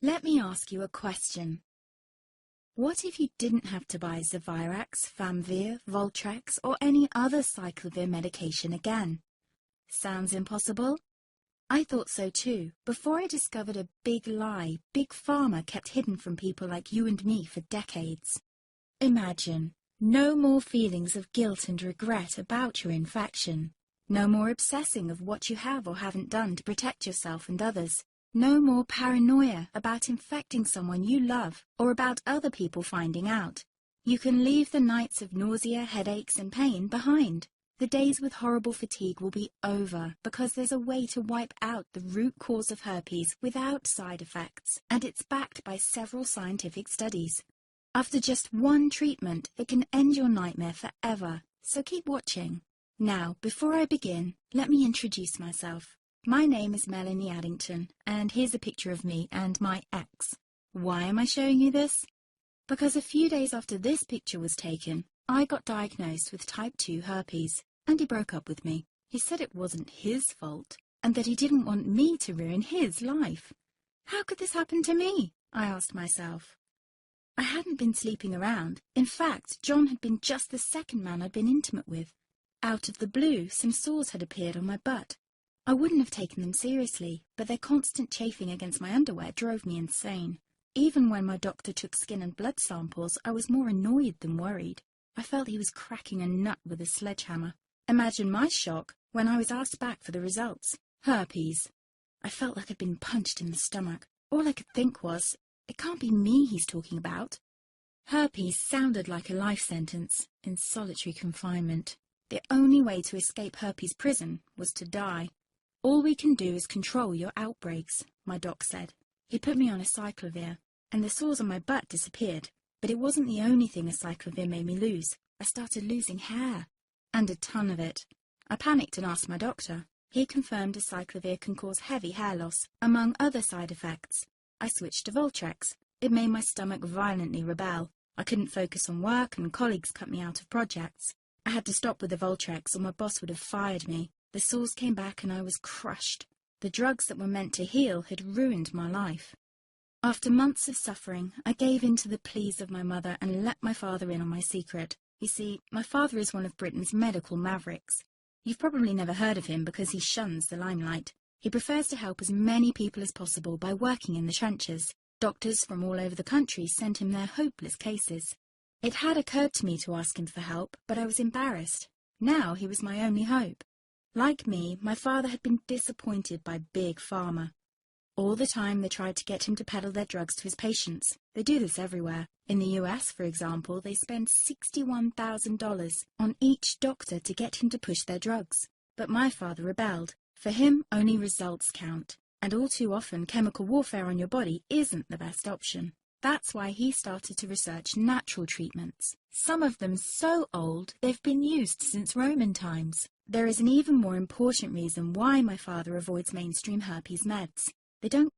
Let me ask you a question. What if you didn't have to buy Zovirax, Famvir, Voltrex, or any other aciclovir medication again? Sounds impossible? I thought so too, before I discovered a big lie Big Pharma kept hidden from people like you and me for decades. Imagine, no more feelings of guilt and regret about your infection. No more obsessing of what you have or haven't done to protect yourself and others. No more paranoia about infecting someone you love or about other people finding out. You can leave the nights of nausea, headaches and pain behind. The days with horrible fatigue will be over because there's a way to wipe out the root cause of herpes without side effects, and it's backed by several scientific studies. After just one treatment, it can end your nightmare forever, so keep watching. Now, before I begin, let me introduce myself. My name is Melanie Addington, and here's a picture of me and my ex. Why am I showing you this? Because a few days after this picture was taken, I got diagnosed with type 2 herpes, and he broke up with me. He said it wasn't his fault, and that he didn't want me to ruin his life. How could this happen to me? I asked myself. I hadn't been sleeping around. In fact, John had been just the second man I'd been intimate with. Out of the blue, some sores had appeared on my butt. I wouldn't have taken them seriously, but their constant chafing against my underwear drove me insane. Even when my doctor took skin and blood samples, I was more annoyed than worried. I felt he was cracking a nut with a sledgehammer. Imagine my shock when I was asked back for the results. Herpes. I felt like I'd been punched in the stomach. All I could think was, it can't be me he's talking about. Herpes sounded like a life sentence in solitary confinement. The only way to escape herpes prison was to die. All we can do is control your outbreaks, my doc said. He put me on aciclovir, and the sores on my butt disappeared. But it wasn't the only thing aciclovir made me lose. I started losing hair, and a ton of it. I panicked and asked my doctor. He confirmed aciclovir can cause heavy hair loss, among other side effects. I switched to Voltrex. It made my stomach violently rebel. I couldn't focus on work, and colleagues cut me out of projects. I had to stop with the Voltrex, or my boss would have fired me. The sores came back and I was crushed. The drugs that were meant to heal had ruined my life. After months of suffering, I gave in to the pleas of my mother and let my father in on my secret. You see, my father is one of Britain's medical mavericks. You've probably never heard of him because he shuns the limelight. He prefers to help as many people as possible by working in the trenches. Doctors from all over the country sent him their hopeless cases. It had occurred to me to ask him for help, but I was embarrassed. Now he was my only hope. Like me, my father had been disappointed by Big Pharma. All the time they tried to get him to peddle their drugs to his patients. They do this everywhere. In the US, for example, they spend $61,000 on each doctor to get him to push their drugs. But my father rebelled. For him, only results count. And all too often, chemical warfare on your body isn't the best option. That's why he started to research natural treatments. Some of them so old, they've been used since Roman times. There is an even more important reason why my father avoids mainstream herpes meds. They don't